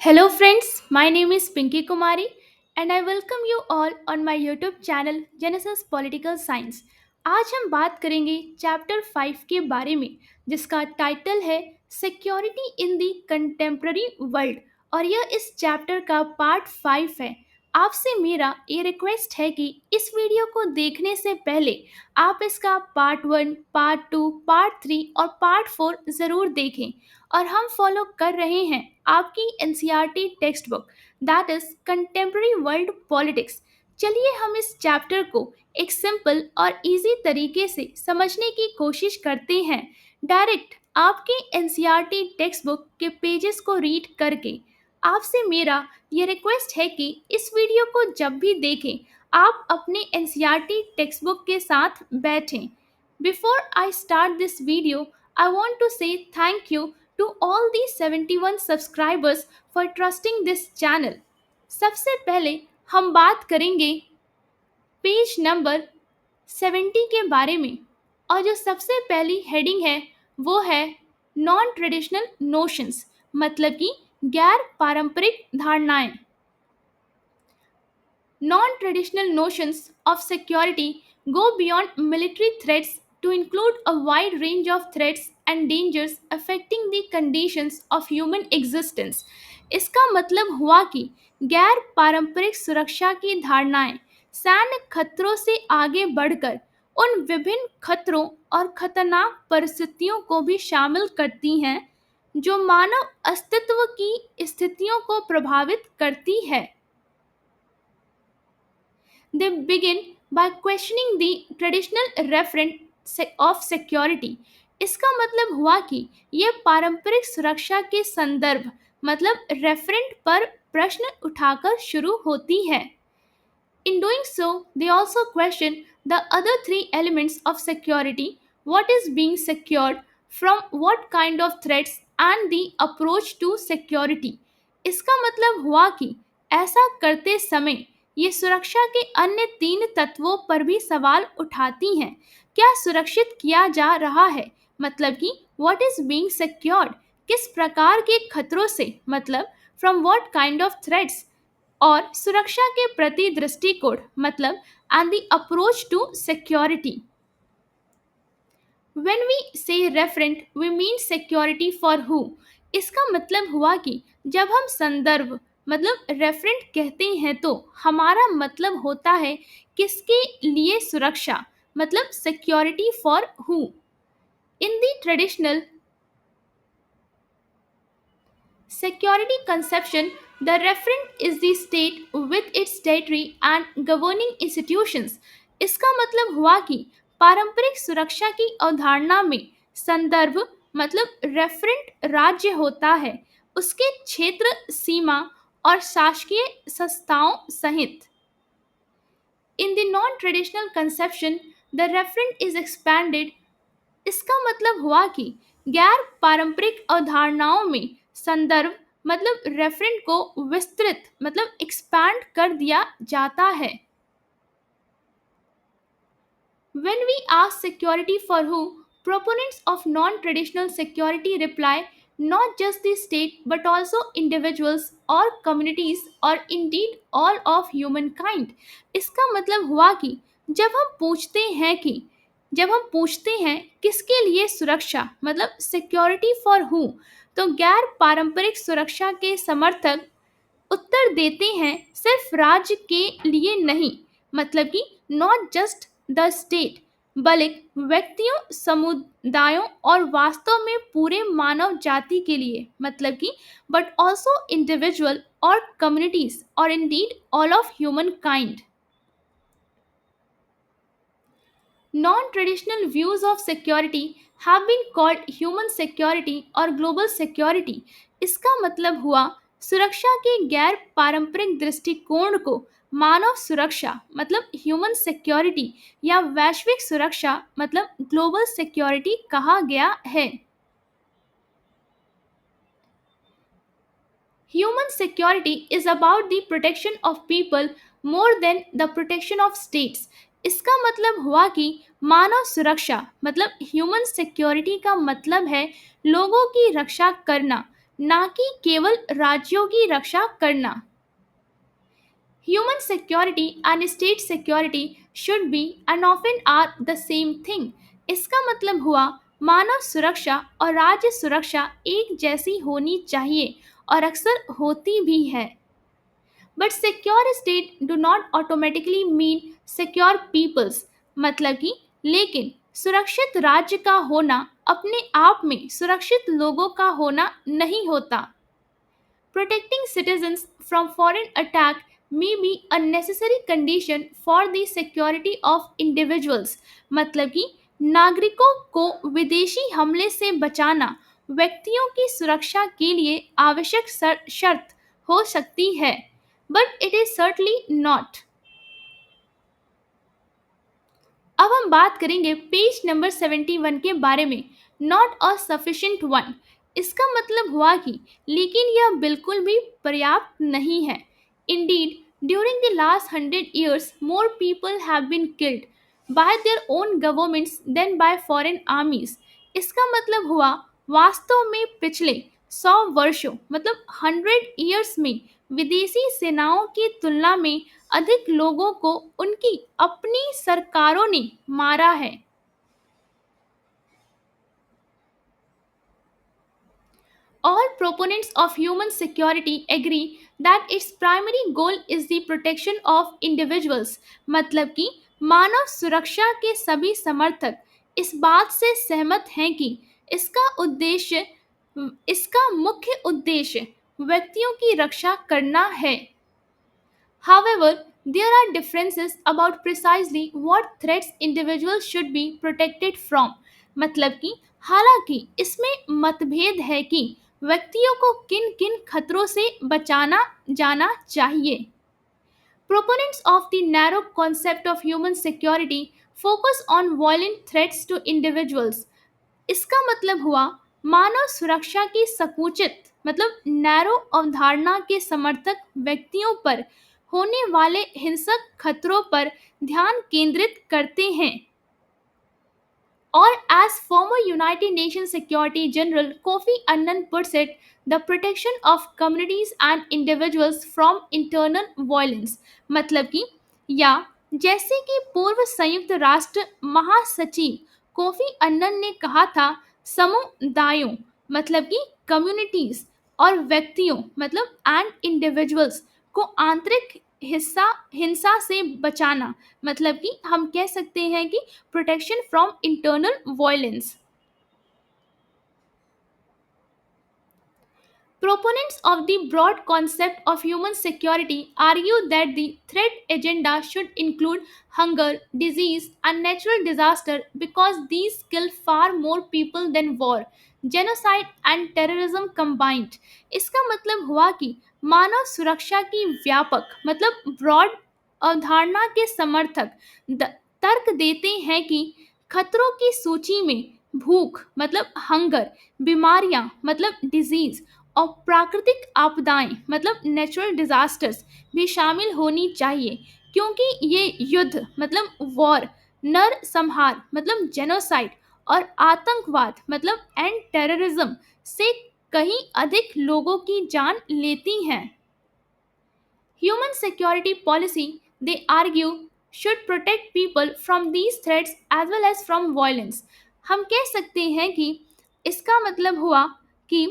Hello friends, my name is Pinky Kumari and I welcome you all on my YouTube channel Genesis Political Science। आज हम बात करेंगे chapter 5 के बारे में जिसका टाइटल है security in the contemporary world और यह इस चैप्टर का पार्ट 5 है। आपसे मेरा ये रिक्वेस्ट है कि इस वीडियो को देखने से पहले आप इसका पार्ट 1, पार्ट 2, पार्ट 3 और पार्ट 4 ज़रूर देखें और हम फॉलो कर रहे हैं आपकी NCERT text book that is contemporary world politics. चलिए हम इस चैप्टर को एक सिंपल और इजी तरीके से समझने की कोशिश करते हैं डायरेक्ट आपके एनसीईआरटी टेक्स्ट बुक के पेजेस को रीड करके। आपसे मेरा ये रिक्वेस्ट है कि इस वीडियो को जब भी देखें आप अपने एनसीईआरटी टेक्स्ट बुक के साथ बैठें। Before I start this video, I want to say thank you to all the 71 subscribers for trusting this channel। सबसे पहले हम बात करेंगे पेज नंबर 70 के बारे में और जो सबसे पहली हेडिंग है वो है नॉन ट्रेडिशनल नोशंस मतलब कि गैर पारंपरिक धारणाएं। Non-traditional notions of security go beyond military threats to include a wide range of threats and dangers affecting the conditions of human existence। इसका मतलब हुआ कि गैर पारंपरिक सुरक्षा की धारणाएं सैन्य खतरों से आगे बढ़कर उन विभिन्न खतरों और खतरनाक परिस्थितियों को भी शामिल करती हैं जो मानव अस्तित्व की स्थितियों को प्रभावित करती है। They begin by questioning the traditional referent of security। इसका मतलब हुआ कि ये पारंपरिक सुरक्षा के संदर्भ मतलब रेफरेंट पर प्रश्न उठाकर शुरू होती है। In doing so, they also question the other three elements of security: what is being secured, from what kind of threats, and the approach to security। इसका मतलब हुआ कि ऐसा करते समय ये सुरक्षा के अन्य तीन तत्वों पर भी सवाल उठाती हैं। क्या सुरक्षित किया जा रहा है मतलब कि what is being secured, किस प्रकार के खतरों से मतलब from what kind of threats, और सुरक्षा के प्रति दृष्टिकोण मतलब and the approach to security. When we say referent we mean security for who. इसका मतलब हुआ कि जब हम संदर्भ मतलब रेफरेंट कहते हैं तो हमारा मतलब होता है किसके लिए सुरक्षा मतलब security for who. In the traditional security conception, the referent is the state with its territory and governing institutions। इसका मतलब हुआ कि पारंपरिक सुरक्षा की अवधारणा में संदर्भ मतलब रेफरेंट राज्य होता है, उसके क्षेत्र, सीमा और शासकीय संस्थाओं सहित। In the non-traditional conception, the referent is expanded। इसका मतलब हुआ कि गैर पारंपरिक अवधारणाओं में संदर्भ मतलब रेफरेंट को विस्तृत मतलब एक्सपैंड कर दिया जाता है। When we ask security for who, proponents of non-traditional security reply not just the state but also individuals or communities or indeed all of humankind। इसका मतलब हुआ कि जब हम पूछते हैं किसके लिए सुरक्षा मतलब सिक्योरिटी फॉर हु, तो गैर पारंपरिक सुरक्षा के समर्थक उत्तर देते हैं सिर्फ राज्य के लिए नहीं मतलब कि नॉट जस्ट द स्टेट बल्कि व्यक्तियों, समुदायों और वास्तव में पूरे मानव जाति के लिए मतलब कि बट ऑल्सो इंडिविजुअल और कम्युनिटीज और Indeed all of human kind. Non-traditional views of security have been called human security और global security। इसका मतलब हुआ सुरक्षा के गैर पारंपरिक दृष्टिकोण को मानव सुरक्षा मतलब ह्यूमन सिक्योरिटी या वैश्विक सुरक्षा मतलब ग्लोबल सिक्योरिटी कहा गया है। Human security is about the protection of people more than the protection of states। इसका मतलब हुआ कि मानव सुरक्षा मतलब ह्यूमन सिक्योरिटी का मतलब है लोगों की रक्षा करना, ना कि केवल राज्यों की रक्षा करना। Human security and state security should be and often are the same thing. इसका मतलब हुआ मानव सुरक्षा और राज्य सुरक्षा एक जैसी होनी चाहिए और अक्सर होती भी है। But secure state do not automatically mean secure peoples. मतलब कि लेकिन सुरक्षित राज्य का होना अपने आप में सुरक्षित लोगों का होना नहीं होता। Protecting citizens from foreign attack may be a necessary condition for the security of individuals. मतलब कि नागरिकों को विदेशी हमले से बचाना व्यक्तियों की सुरक्षा के लिए आवश्यक शर्त हो सकती है, but it is certainly not. अब हम बात करेंगे पेज नंबर 71 के बारे में। नॉट अ सफिशिएंट वन, इसका मतलब हुआ कि लेकिन यह बिल्कुल भी पर्याप्त नहीं है। Indeed during the last 100 years more people have been killed by their own governments than by foreign armies. इसका मतलब हुआ वास्तव में पिछले 100 वर्षों मतलब 100 years में विदेशी सेनाओं की तुलना में अधिक लोगों को उनकी अपनी सरकारों ने मारा है। All proponents of human security agree that its primary goal is the protection of individuals। मतलब कि मानव सुरक्षा के सभी समर्थक इस बात से सहमत हैं कि इसका मुख्य उद्देश्य व्यक्तियों की रक्षा करना है। However, there are differences about precisely what threats individuals should be protected from। मतलब कि हालांकि इसमें मतभेद है कि व्यक्तियों को किन किन खतरों से बचाना जाना चाहिए। Proponents of the narrow concept of human security focus on violent threats to individuals। इसका मतलब हुआ मानव सुरक्षा की संकुचित मतलब नैरो अवधारणा के समर्थक व्यक्तियों पर होने वाले हिंसक खतरों पर ध्यान केंद्रित करते हैं। Or as former United Nations Security General Kofi Annan puts it, the protection of communities and individuals from internal violence। मतलब कि या जैसे कि पूर्व संयुक्त राष्ट्र महासचिव कोफी अन्नन ने कहा था, समुदायों मतलब कि कम्युनिटीज और व्यक्तियों मतलब एंड इंडिविजुअल्स को आंतरिक हिस्सा हिंसा से बचाना। मतलब कि हम कह सकते हैं कि protection from internal violence। Proponents of the broad concept of human security argue that the threat agenda should include hunger, disease, and natural disaster because these kill far more people than war, genocide, and terrorism combined। इसका मतलब हुआ कि मानव सुरक्षा की व्यापक मतलब broad अवधारणा के समर्थक तर्क देते हैं कि खतरों की सूची में भूख मतलब हंगर, बीमारियां मतलब डिजीज और प्राकृतिक आपदाएं मतलब नेचुरल डिजास्टर्स भी शामिल होनी चाहिए, क्योंकि ये युद्ध मतलब वॉर, नरसंहार मतलब जेनोसाइड और आतंकवाद मतलब एंड टेररिज्म से कहीं अधिक लोगों की जान लेती हैं। Human security policy, they argue, should protect people from these threats as well as from violence। हम कह सकते हैं कि इसका मतलब हुआ कि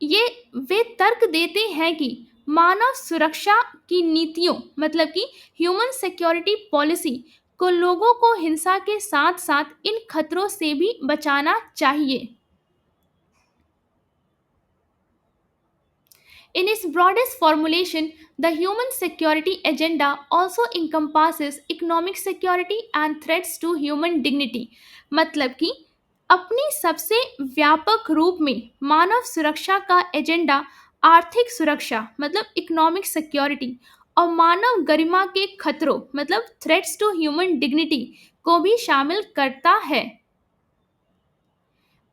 ये वे तर्क देते हैं कि मानव सुरक्षा की नीतियों मतलब कि ह्यूमन सिक्योरिटी पॉलिसी को लोगों को हिंसा के साथ साथ इन खतरों से भी बचाना चाहिए। In its broadest formulation, the human security agenda also encompasses economic security and threats to human dignity। मतलब कि अपनी सबसे व्यापक रूप में मानव सुरक्षा का एजेंडा आर्थिक सुरक्षा मतलब इकोनॉमिक सिक्योरिटी और मानव गरिमा के खतरों मतलब थ्रेट्स टू ह्यूमन डिग्निटी को भी शामिल करता है।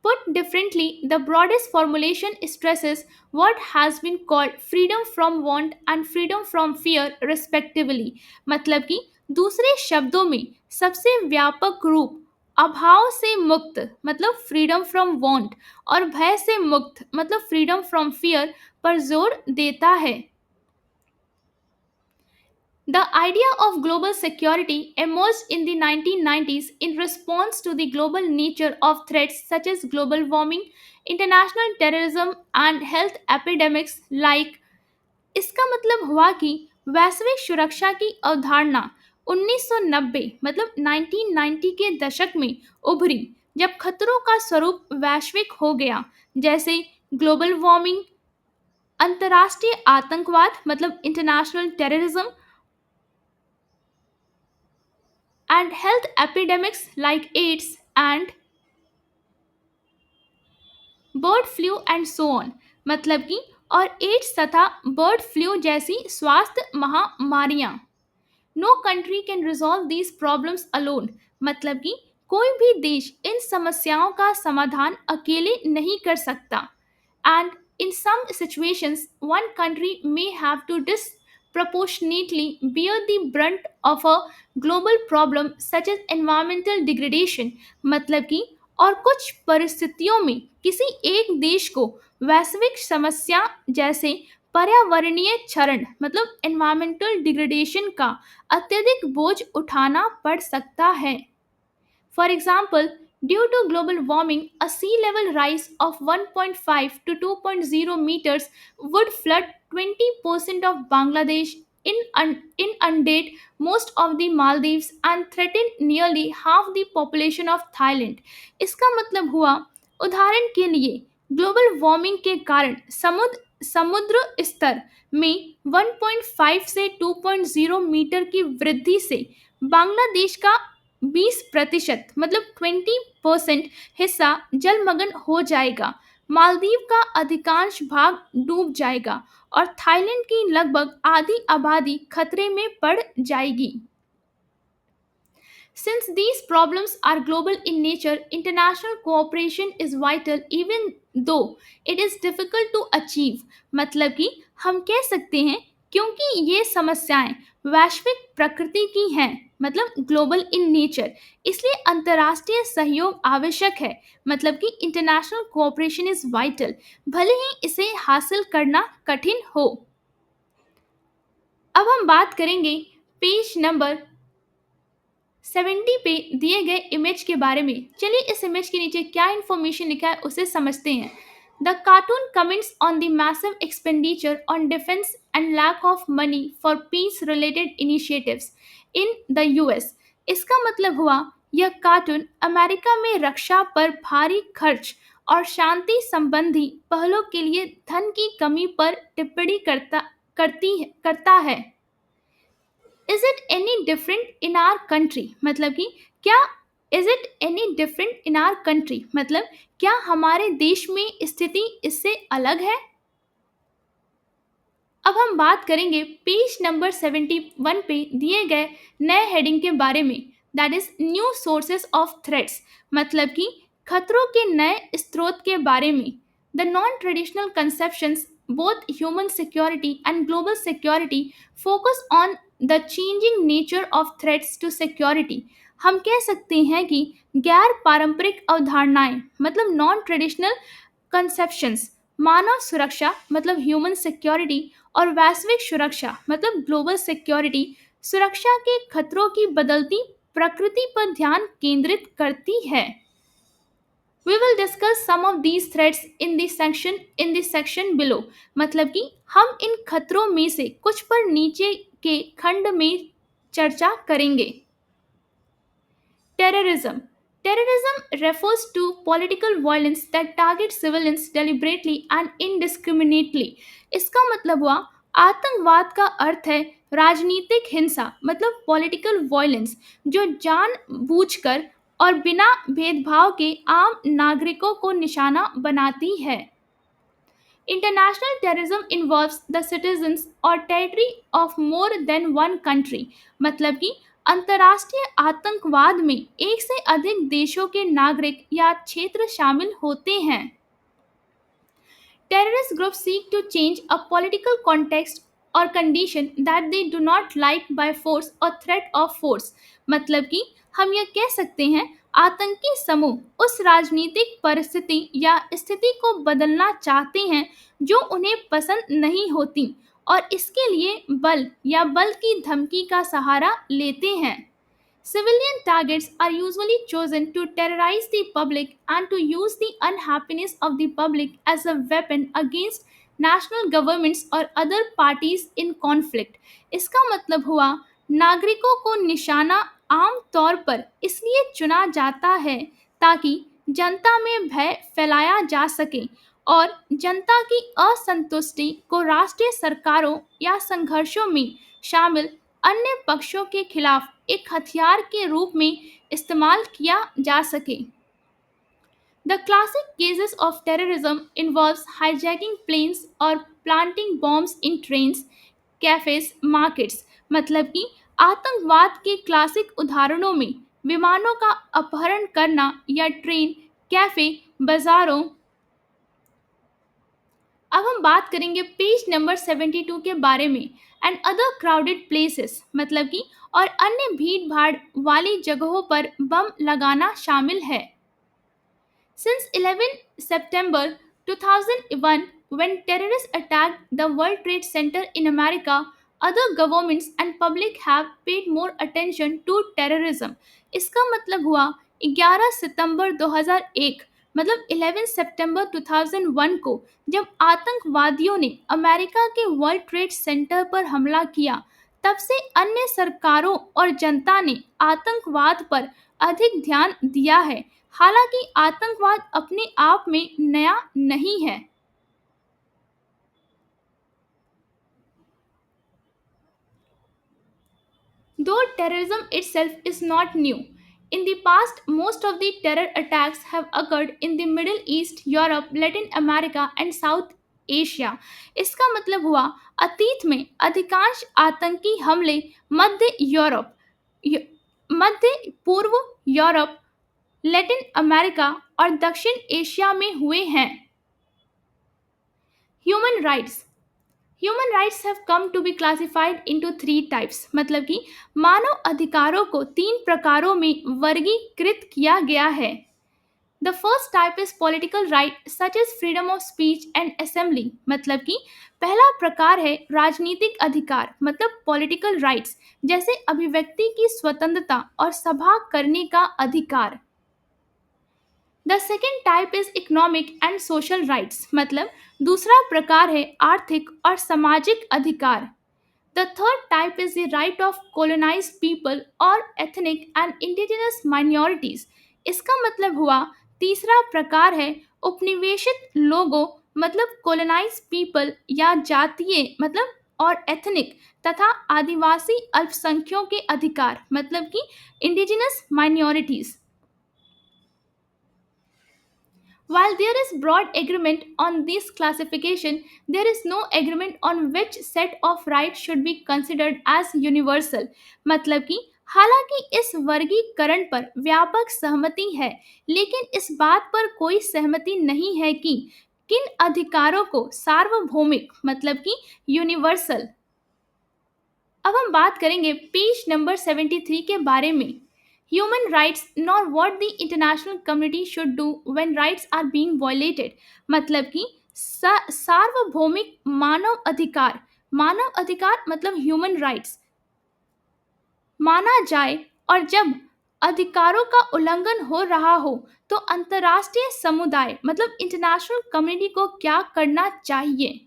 Put differently, the broadest formulation stresses what has been called freedom from want and freedom from fear respectively। मतलब कि दूसरे शब्दों में सबसे व्यापक रूप अभाव से मुक्त मतलब फ्रीडम फ्रॉम वांट और भय से मुक्त मतलब फ्रीडम फ्रॉम फियर पर जोर देता है। The idea of global security emerged in the 1990s in response to the global nature of threats such as global warming, international terrorism, and health epidemics like इसका मतलब हुआ कि वैश्विक सुरक्षा की अवधारणा 1990 मतलब 1990 के दशक में उभरी जब खतरों का स्वरूप वैश्विक हो गया, जैसे ग्लोबल वार्मिंग, अंतर्राष्ट्रीय आतंकवाद मतलब international terrorism, and health epidemics like AIDS and bird flu and so on मतलब कि और एड्स तथा बर्ड फ्लू जैसी स्वास्थ्य महामारियां। No country can resolve these problems alone मतलब कि कोई भी देश इन समस्याओं का समाधान अकेले नहीं कर सकता। And in some situations, one country may have to disproportionately bear the brunt of a global problem such as environmental degradation मतलब कि और कुछ परिस्थितियों में किसी एक देश को वैश्विक समस्या जैसे पर्यावरणीय क्षरण मतलब एनवायरमेंटल डिग्रेडेशन का अत्यधिक बोझ उठाना पड़ सकता है। For example, due to global warming, a sea level rise of 1.5 to 2.0 meters would flood 20% of Bangladesh, inundate most of the Maldives, and threaten nearly half the population of Thailand. इसका मतलब हुआ, उदाहरण के लिए ग्लोबल वार्मिंग के कारण समुद्र स्तर में 1.5 से 2.0 मीटर की वृद्धि से बांग्लादेश का 20% मतलब 20% हिस्सा जलमग्न हो जाएगा, मालदीव का अधिकांश भाग डूब जाएगा और थाईलैंड की लगभग आधी आबादी खतरे में पड़ जाएगी। Since these problems are global in nature, international cooperation is vital even though it is difficult to achieve। मतलब कि हम कह सकते हैं क्योंकि ये समस्याएं वैश्विक प्रकृति की हैं मतलब ग्लोबल इन नेचर, इसलिए अंतर्राष्ट्रीय सहयोग आवश्यक है मतलब कि इंटरनेशनल कोऑपरेशन इज वाइटल, भले ही इसे हासिल करना कठिन हो। अब हम बात करेंगे पेज नंबर 70 पे दिए गए इमेज के बारे में। चलिए इस इमेज के नीचे क्या इंफॉर्मेशन लिखा है उसे समझते हैं। The cartoon comments on the massive expenditure on defence and lack of money for peace related initiatives in the US. इसका मतलब हुआ यह कार्टून अमेरिका में रक्षा पर भारी खर्च और शांति संबंधी पहलों के लिए धन की कमी पर टिप्पणी करता है। Is it any different in our country मतलब कि क्या is it any different in our country मतलब क्या हमारे देश में स्थिति इससे अलग है। अब हम बात करेंगे पेज नंबर 71 पे दिए गए नए हेडिंग के बारे में, that is new sources of threats मतलब कि खतरों के नए स्रोत के बारे में। The non traditional conceptions both human security and global security focus on the changing nature of threats to security। हम कह सकते हैं कि गैर पारंपरिक अवधारणाएं मतलब नॉन ट्रेडिशनल कंसेप्शंस मानव सुरक्षा मतलब ह्यूमन सिक्योरिटी और वैश्विक सुरक्षा मतलब ग्लोबल सिक्योरिटी सुरक्षा के खतरों की बदलती प्रकृति पर ध्यान केंद्रित करती है। We will discuss some of these threats in the section below मतलब कि हम इन खतरों में से कुछ पर नीचे के खंड में चर्चा करेंगे। Terrorism. Terrorism refers to political violence that targets civilians deliberately and indiscriminately। इसका मतलब हुआ आतंकवाद का अर्थ है राजनीतिक हिंसा मतलब पॉलिटिकल वायलेंस जो जानबूझकर और बिना भेदभाव के आम नागरिकों को निशाना बनाती है। International terrorism involves the citizens or territory of more than one country मतलब कि अंतर्राष्ट्रीय आतंकवाद में एक से अधिक देशों के नागरिक या क्षेत्र शामिल होते हैं। Terrorist groups seek to change a political context or condition that they do not like by force or threat of force मतलब कि हम यह कह सकते हैं आतंकी समूह उस राजनीतिक परिस्थिति या स्थिति को बदलना चाहते हैं जो उन्हें पसंद नहीं होती और इसके लिए बल या बल की धमकी का सहारा लेते हैं। Civilian targets are usually chosen to terrorize the public and to use the unhappiness of the public as a weapon against national governments or other parties in conflict। इसका मतलब हुआ नागरिकों को निशाना आम तौर पर इसलिए चुना जाता है ताकि जनता में भय फैलाया जा सके और जनता की असंतुष्टि को राष्ट्रीय सरकारों या संघर्षों में शामिल अन्य पक्षों के खिलाफ एक हथियार के रूप में इस्तेमाल किया जा सके। The classic cases of terrorism involves hijacking planes or planting bombs in trains, cafes, markets। मतलब कि आतंकवाद के क्लासिक उदाहरणों में विमानों का अपहरण करना या ट्रेन, कैफे, बाजारों। अब हम बात करेंगे पेज नंबर 72 के बारे में। एंड अदर क्राउडेड प्लेसेस मतलब कि और अन्य भीड़ भाड़ वाली जगहों पर बम लगाना शामिल है। Since 11 September 2001, when terrorists attacked the World Trade Center in America, other governments and public have paid more attention to terrorism। इसका मतलब हुआ 11 सितंबर 2001 मतलब 11 सितंबर 2001 को जब आतंकवादियों ने अमेरिका के वर्ल्ड ट्रेड सेंटर पर हमला किया, तब से अन्य सरकारों और जनता ने आतंकवाद पर अधिक ध्यान दिया है। हालांकि आतंकवाद अपने आप में नया नहीं है। Though terrorism itself is not new, in the past most of the terror attacks have occurred in the Middle East, Europe, Latin America and South Asia। इसका मतलब हुआ अतीत में अधिकांश आतंकी हमले मध्य पूर्व यूरोप, लैटिन अमेरिका और दक्षिण एशिया में हुए हैं। Human rights Human rights have come to be classified into three types। मतलब कि मानव अधिकारों को तीन प्रकारों में वर्गीकृत किया गया है। The first type is political right such as freedom of speech and assembly। मतलब कि पहला प्रकार है राजनीतिक अधिकार मतलब political rights जैसे अभिव्यक्ति की स्वतंत्रता और सभा करने का अधिकार। The second type is economic and social rights मतलब दूसरा प्रकार है आर्थिक और सामाजिक अधिकार। The third type is the right of colonised people और एथनिक एंड इंडिजिनस माइनॉरिटीज। इसका मतलब हुआ तीसरा प्रकार है उपनिवेशित लोगों मतलब कोलोनाइज्ड पीपल या जातीय मतलब और एथनिक तथा आदिवासी अल्पसंख्यकों के अधिकार मतलब कि indigenous minorities. While there is broad agreement on this classification, there is no agreement on which set of rights should be considered as universal। मतलब कि हालांकि इस वर्गीकरण पर व्यापक सहमति है, लेकिन इस बात पर कोई सहमति नहीं है कि किन अधिकारों को सार्वभौमिक मतलब कि यूनिवर्सल। अब हम बात करेंगे पेज नंबर 73 के बारे में। Human rights nor what the international community should do when rights are being violated। मतलब कि सार्वभौमिक मानव अधिकार मतलब ह्यूमन राइट्स माना जाए और जब अधिकारों का उल्लंघन हो रहा हो तो अंतर्राष्ट्रीय समुदाय मतलब इंटरनेशनल कम्युनिटी को क्या करना चाहिए।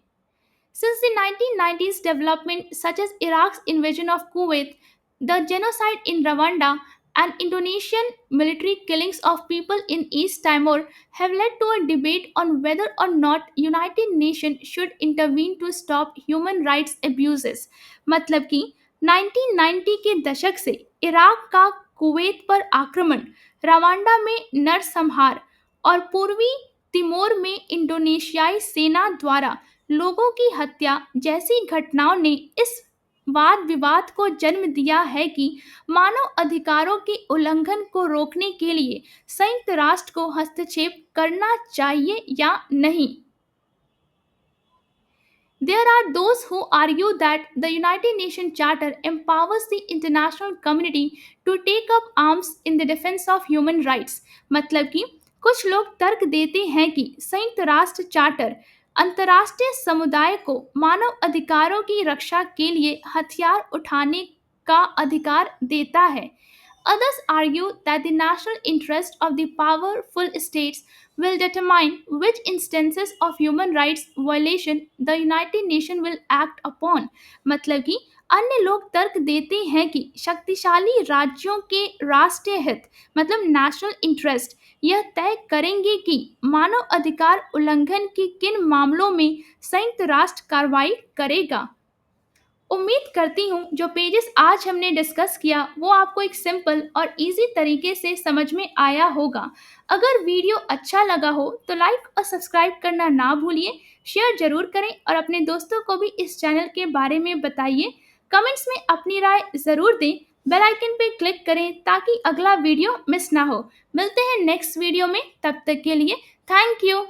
Since the 1990s development such as Iraq's invasion of Kuwait, the genocide in Rwanda and Indonesian military killings of people in East Timor have led to a debate on whether or not United Nations should intervene to stop human rights abuses। मतलब कि 1990 के दशक से Iraq का Kuwait पर आक्रमण, Rwanda में नरसंहार और पूर्वी तिमोर में इंडोनेशियाई सेना द्वारा लोगों की हत्या जैसी घटनाओं ने इस वाद विवाद को जन्म दिया है कि मानव अधिकारों के उल्लंघन को रोकने के लिए संयुक्त राष्ट्र को हस्तक्षेप करना चाहिए या नहीं। There are those who argue that the United Nations Charter empowers the international community to take up arms in the defense of human rights. मतलब कि कुछ लोग तर्क देते हैं कि संयुक्त राष्ट्र चार्टर अंतर्राष्ट्रीय समुदाय को मानव अधिकारों की रक्षा के लिए हथियार उठाने का अधिकार देता है. Others argue that the national interest of the powerful states will determine which instances of human rights violation the United Nations will act upon. मतलब कि अन्य लोग तर्क देते हैं कि शक्तिशाली राज्यों के राष्ट्रीय हित मतलब नेशनल इंटरेस्ट यह तय करेंगे कि मानव अधिकार उल्लंघन के किन मामलों में संयुक्त राष्ट्र कार्रवाई करेगा. उम्मीद करती हूँ जो पेजेस आज हमने डिस्कस किया वो आपको एक सिंपल और इजी तरीके से समझ में आया होगा. अगर वीडियो अच्छा लगा हो तो लाइक और सब्सक्राइब करना ना भूलिए. शेयर जरूर करें और अपने दोस्तों को भी इस चैनल के बारे में बताइए. कमेंट्स में अपनी राय ज़रूर दें. बेल आइकन पे क्लिक करें ताकि अगला वीडियो मिस ना हो. मिलते हैं नेक्स्ट वीडियो में. तब तक के लिए थैंक यू.